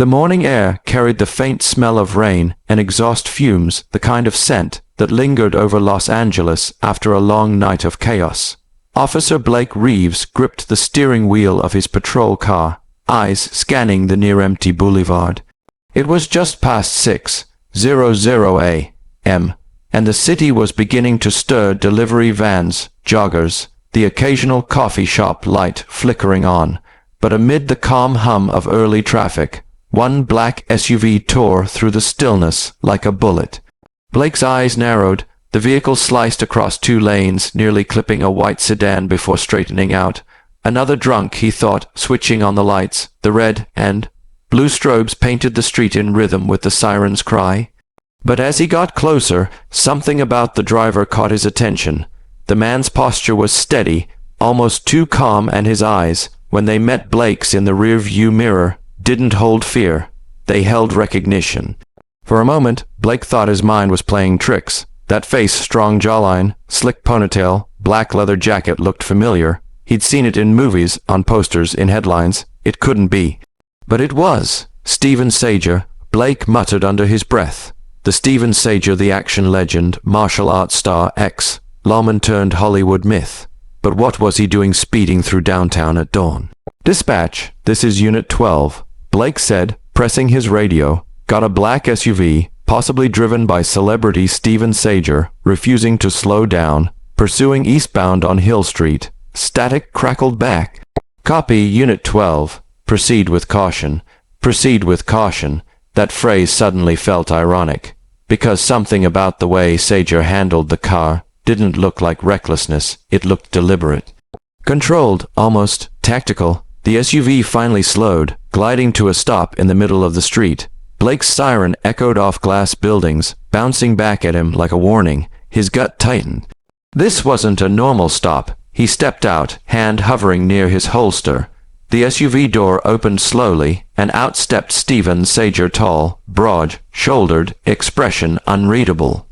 The morning air carried the faint smell of rain and exhaust fumes, the kind of scent that lingered over Los Angeles after a long night of chaos. Officer Blake Reeves gripped the steering wheel of his patrol car, eyes scanning the near-empty boulevard. It was just past 6:00 a.m., and the city was beginning to stir, delivery vans, joggers, the occasional coffee shop light flickering on. But amid the calm hum of early traffic, one black SUV tore through the stillness like a bullet. Blake's eyes narrowed. The vehicle sliced across 2 lanes, nearly clipping a white sedan before straightening out. Another drunk, he thought, switching on the lights. The red and blue strobes painted the street in rhythm with the siren's cry. But as he got closer, something about the driver caught his attention. The man's posture was steady, almost too calm, and his eyes, when they met Blake's in the rear-view mirror, didn't hold fear. They held recognition. For a moment, Blake thought his mind was playing tricks. That face, strong jawline, slick ponytail, black leather jacket looked familiar. He'd seen it in movies, on posters, in headlines. It couldn't be. But it was. Steven Seagal, Blake muttered under his breath. The Steven Seagal, the action legend, martial arts star, ex-lawman turned Hollywood myth. But what was he doing speeding through downtown at dawn? "Dispatch, this is Unit 12, Blake said, pressing his radio. Got a black SUV, possibly driven by celebrity Steven Seagal, refusing to slow down, pursuing eastbound on Hill Street. Static crackled back. "Copy, Unit 12. Proceed with caution. Proceed with caution." That phrase suddenly felt ironic, because something about the way Seagal handled the car didn't look like recklessness, it looked deliberate. Controlled, almost tactical, the SUV finally slowed, gliding to a stop in the middle of the street. Blake's siren echoed off glass buildings, bouncing back at him like a warning. His gut tightened. This wasn't a normal stop. He stepped out, hand hovering near his holster. The SUV door opened slowly, and out stepped Steven Seagal, tall, broad-shouldered, expression unreadable.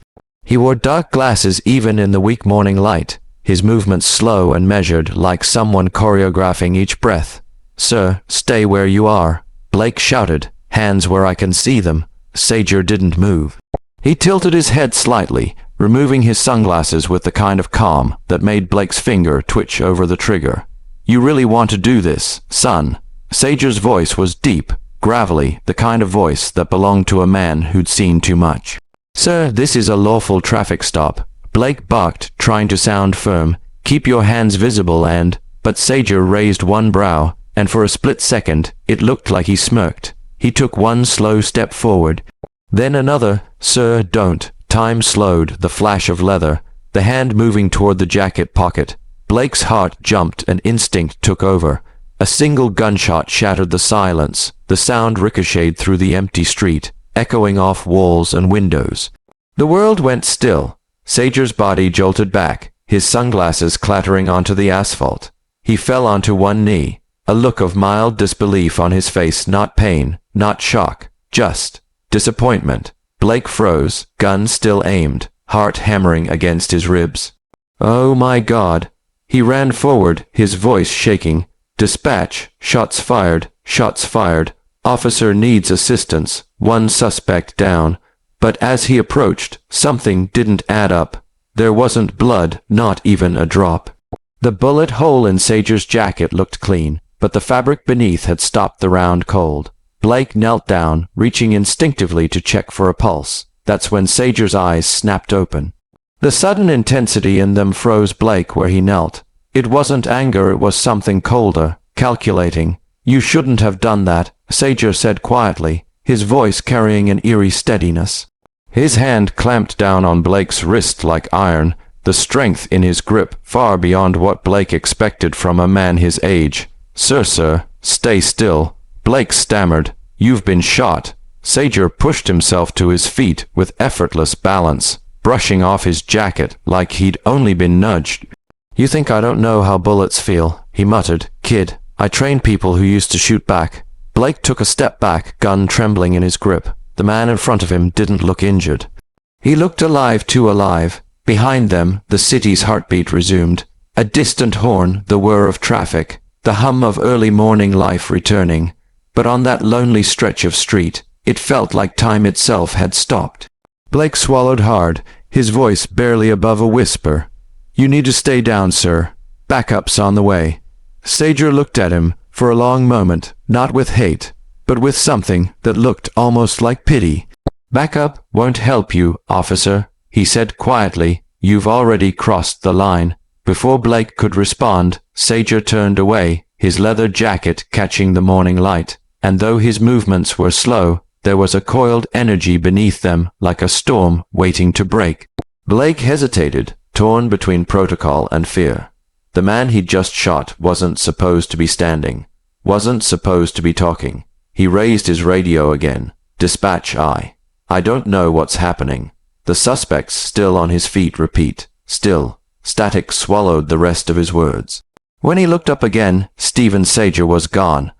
He wore dark glasses even in the weak morning light, his movements slow and measured like someone choreographing each breath. "Sir, stay where you are," Blake shouted, "hands where I can see them." Seagal didn't move. He tilted his head slightly, removing his sunglasses with the kind of calm that made Blake's finger twitch over the trigger. "You really want to do this, son?" Seagal's voice was deep, gravelly, the kind of voice that belonged to a man who'd seen too much. "Sir, this is a lawful traffic stop," Blake barked, trying to sound firm. "Keep your hands visible and—" But Seagal raised one brow, and for a split second, it looked like he smirked. He took one slow step forward, then another. "Sir, don't." Time slowed, the flash of leather, the hand moving toward the jacket pocket. Blake's heart jumped and instinct took over. A single gunshot shattered the silence. The sound ricocheted through the empty street, echoing off walls and windows. The world went still. Seagal's body jolted back, his sunglasses clattering onto the asphalt. He fell onto one knee, a look of mild disbelief on his face, not pain, not shock, just disappointment. Blake froze, gun still aimed, heart hammering against his ribs. "Oh my God." He ran forward, his voice shaking. "Dispatch, shots fired, shots fired. Officer needs assistance, one suspect down." But as he approached, something didn't add up. There wasn't blood, not even a drop. The bullet hole in Seagal's jacket looked clean, but the fabric beneath had stopped the round cold. Blake knelt down, reaching instinctively to check for a pulse. That's when Seagal's eyes snapped open. The sudden intensity in them froze Blake where he knelt. It wasn't anger, it was something colder, calculating. "You shouldn't have done that," Seagal said quietly, his voice carrying an eerie steadiness. His hand clamped down on Blake's wrist like iron, the strength in his grip far beyond what Blake expected from a man his age. Sir, stay still." Blake stammered. "You've been shot." Seagal pushed himself to his feet with effortless balance, brushing off his jacket like he'd only been nudged. "You think I don't know how bullets feel," he muttered. "Kid, I trained people who used to shoot back." Blake took a step back, gun trembling in his grip. The man in front of him didn't look injured. He looked alive, too alive. Behind them, the city's heartbeat resumed. A distant horn, the whir of traffic, the hum of early morning life returning. but on that lonely stretch of street, it felt like time itself had stopped. Blake swallowed hard, his voice barely above a whisper. "You need to stay down, sir. Backup's on the way." Sager looked at him for a long moment, not with hate, but with something that looked almost like pity. "Backup won't help you, officer," he said quietly. "You've already crossed the line." Before Blake could respond, Sager turned away, his leather jacket catching the morning light, and though his movements were slow, there was a coiled energy beneath them like a storm waiting to break. Blake hesitated, torn between protocol and fear. The man he'd just shot wasn't supposed to be standing, wasn't supposed to be talking. He raised his radio again. "Dispatch I don't know what's happening." The suspect's still on his feet. Repeat. Still. Static swallowed the rest of his words. When he looked up again, Steven Seagal was gone.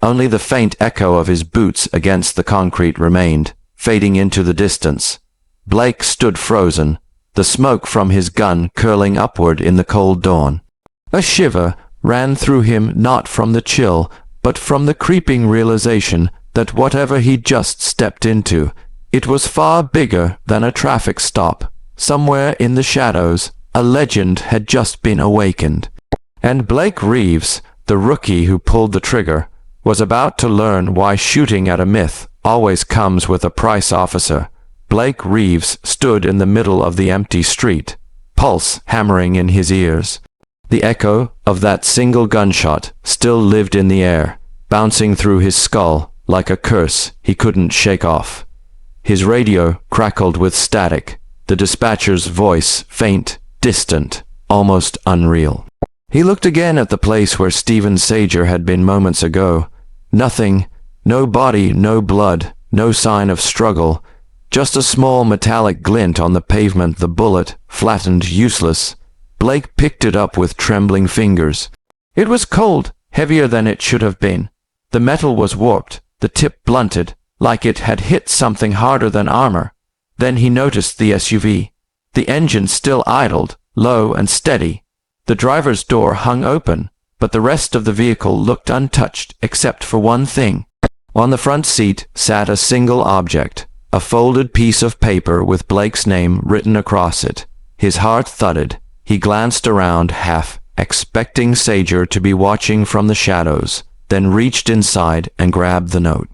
Only the faint echo of his boots against the concrete remained, fading into the distance. Blake stood frozen, the smoke from his gun curling upward in the cold dawn. A shiver ran through him, not from the chill, but from the creeping realization that whatever he'd just stepped into, it was far bigger than a traffic stop. Somewhere in the shadows, a legend had just been awakened. And Blake Reeves, the rookie who pulled the trigger, was about to learn why shooting at a myth always comes with a price. Officer Blake Reeves stood in the middle of the empty street, pulse hammering in his ears. The echo of that single gunshot still lived in the air, bouncing through his skull like a curse he couldn't shake off. His radio crackled with static, the dispatcher's voice faint, distant, almost unreal. He looked again at the place where Steven Seagal had been moments ago. Nothing, no body, no blood, no sign of struggle, just a small metallic glint on the pavement. The bullet, flattened, useless. Blake picked it up with trembling fingers. It was cold, heavier than it should have been. The metal was warped, the tip blunted, like it had hit something harder than armor. Then he noticed the SUV. The engine still idled, low and steady. The driver's door hung open, but the rest of the vehicle looked untouched except for one thing. On the front seat sat a single object, a folded piece of paper with Blake's name written across it. His heart thudded. He glanced around, half expecting Sager to be watching from the shadows, then reached inside and grabbed the note.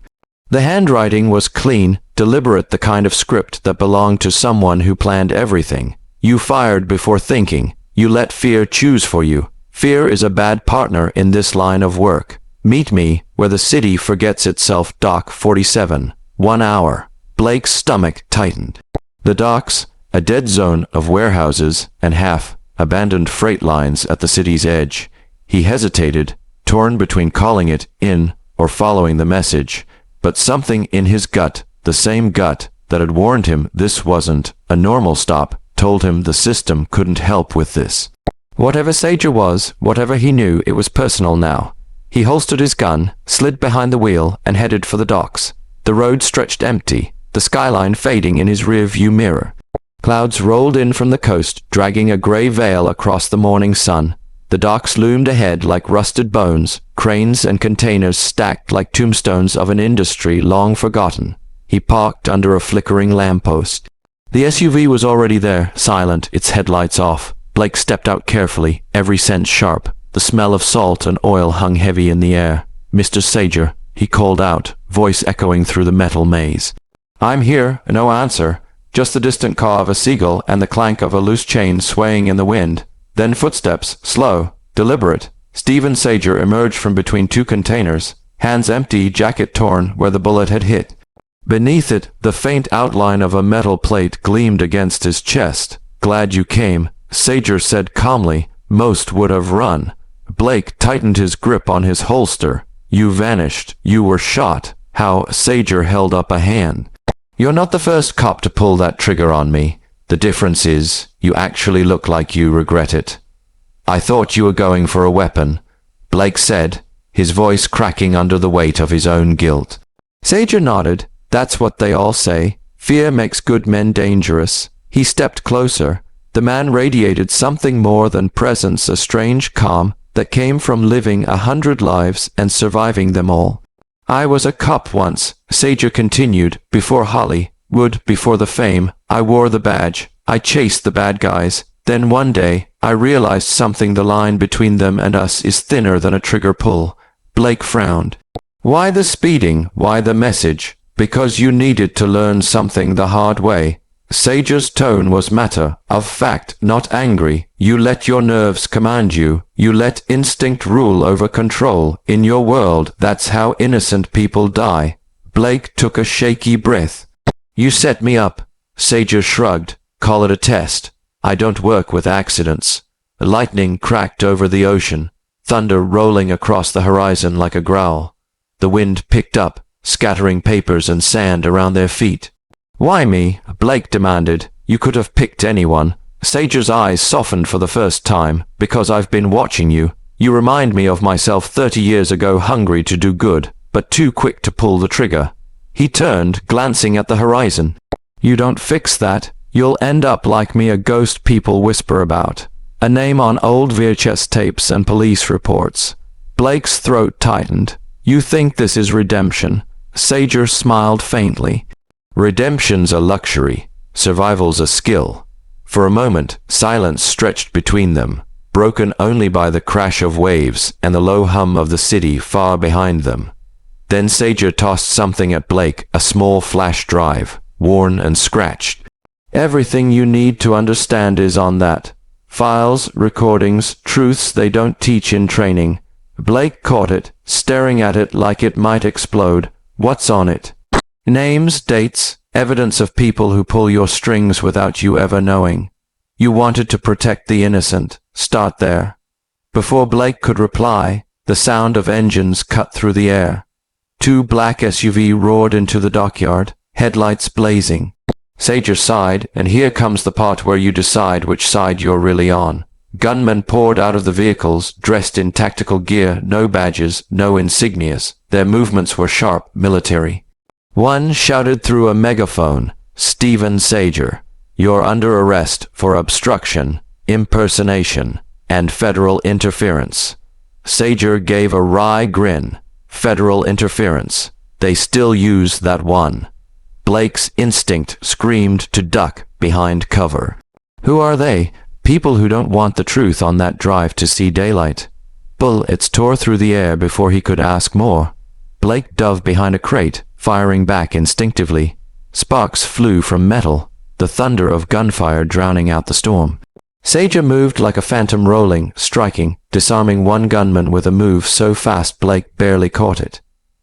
The handwriting was clean, deliberate, the kind of script that belonged to someone who planned everything. "You fired before thinking. You let fear choose for you. Fear is a bad partner in this line of work. Meet me where the city forgets itself. Dock 47. 1 hour." Blake's stomach tightened. The docks, a dead zone of warehouses and half-abandoned freight lines at the city's edge. He hesitated, torn between calling it in or following the message, but something in his gut, the same gut that had warned him this wasn't a normal stop, told him the system couldn't help with this. Whatever Sager was, whatever he knew, it was personal now. He holstered his gun, slid behind the wheel, and headed for the docks. The road stretched empty, the skyline fading in his rear-view mirror. Clouds rolled in from the coast, dragging a gray veil across the morning sun. The docks loomed ahead like rusted bones, cranes and containers stacked like tombstones of an industry long forgotten. He parked under a flickering lamppost. The SUV was already there, silent, its headlights off. Blake stepped out carefully, every sense sharp. The smell of salt and oil hung heavy in the air. "Mr. Sager," he called out, voice echoing through the metal maze. "I'm here." No answer, just the distant caw of a seagull and the clank of a loose chain swaying in the wind. Then footsteps, slow, deliberate. Steven Seagal emerged from between two containers, hands empty, jacket torn where the bullet had hit. Beneath it, the faint outline of a metal plate gleamed against his chest. "Glad you came," Sager said calmly. "Most would have run." Blake tightened his grip on his holster. "You vanished. You were shot." How? Sager held up a hand. "You're not the first cop to pull that trigger on me. The difference is, you actually look like you regret it." "I thought you were going for a weapon," Blake said, his voice cracking under the weight of his own guilt. Sager nodded. "That's what they all say. Fear makes good men dangerous." He stepped closer. The man radiated something more than presence, a strange calm that came from living 100 lives and surviving them all. I was a cop once, Sager continued, before Hollywood, before the fame. I wore the badge. I chased the bad guys. Then one day, I realized something. The line between them and us is thinner than a trigger pull. Blake frowned. Why the speeding? Why the message? Because you needed to learn something the hard way. Sager's tone was matter of fact, not angry. You let your nerves command you. You let instinct rule over control. In your world, that's how innocent people die. Blake took a shaky breath. You set me up. Sager shrugged. Call it a test. I don't work with accidents. Lightning cracked over the ocean, thunder rolling across the horizon like a growl. The wind picked up, scattering papers and sand around their feet. Why me? Blake demanded. You could have picked anyone. Sager's eyes softened for the first time. Because I've been watching you. You remind me of myself 30 years ago, hungry to do good, but too quick to pull the trigger. He turned, glancing at the horizon. You don't fix that. You'll end up like me, a ghost people whisper about. A name on old VHS tapes and police reports. Blake's throat tightened. You think this is redemption? Sager smiled faintly. Redemption's a luxury. Survival's a skill. For a moment, silence stretched between them, broken only by the crash of waves and the low hum of the city far behind them. Then Sager tossed something at Blake, a small flash drive, worn and scratched. Everything you need to understand is on that. Files, recordings, truths they don't teach in training. Blake caught it, staring at it like it might explode. What's on it? Names, dates, evidence of people who pull your strings without you ever knowing. You wanted to protect the innocent. Start there. Before Blake could reply, the sound of engines cut through the air. Two black SUVs roared into the dockyard, headlights blazing. Sager sighed, and here comes the part where you decide which side you're really on. Gunmen poured out of the vehicles, dressed in tactical gear, no badges, no insignias. Their movements were sharp, military. One shouted through a megaphone, Steven Seagal, you're under arrest for obstruction, impersonation, and federal interference. Seagal gave a wry grin. Federal interference. They still use that one. Blake's instinct screamed to duck behind cover. Who are they? People who don't want the truth on that drive to see daylight. Bullets tore through the air before he could ask more. Blake dove behind a crate, firing back instinctively. Sparks flew from metal, the thunder of gunfire drowning out the storm. Sager moved like a phantom, rolling, striking, disarming one gunman with a move so fast Blake barely caught it.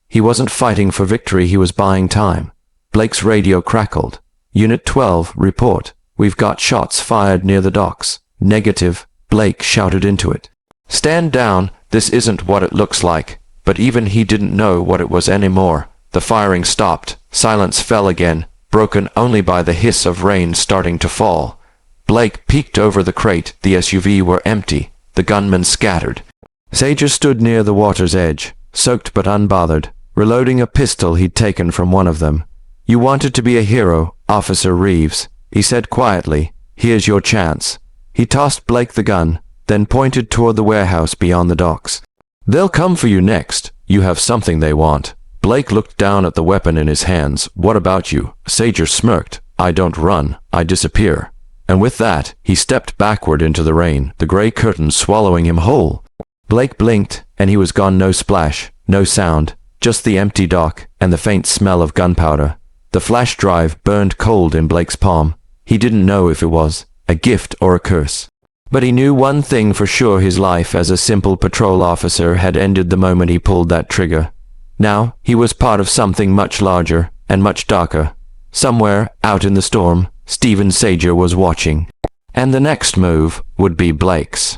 He wasn't fighting for victory, he was buying time. Blake's radio crackled. Unit 12, report. We've got shots fired near the docks. Negative. Blake shouted into it. Stand down. This isn't what it looks like. But even he didn't know what it was anymore. The firing stopped. Silence fell again, broken only by the hiss of rain starting to fall. Blake peeked over the crate. The SUV were empty. The gunmen scattered. Sager stood near the water's edge, soaked but unbothered, reloading a pistol he'd taken from one of them. You wanted to be a hero, Officer Reeves, he said quietly. Here's your chance. He tossed Blake the gun, then pointed toward the warehouse beyond the docks. They'll come for you next. You have something they want. Blake looked down at the weapon in his hands. What about you? Sager smirked. I don't run. I disappear. And with that, he stepped backward into the rain, the gray curtain swallowing him whole. Blake blinked, and he was gone. No splash, no sound, just the empty dock and the faint smell of gunpowder. The flash drive burned cold in Blake's palm. He didn't know if it was a gift or a curse. But he knew one thing for sure: his life as a simple patrol officer had ended the moment he pulled that trigger. Now he was part of something much larger and much darker. Somewhere out in the storm, Steven Seagal was watching. And the next move would be Blake's.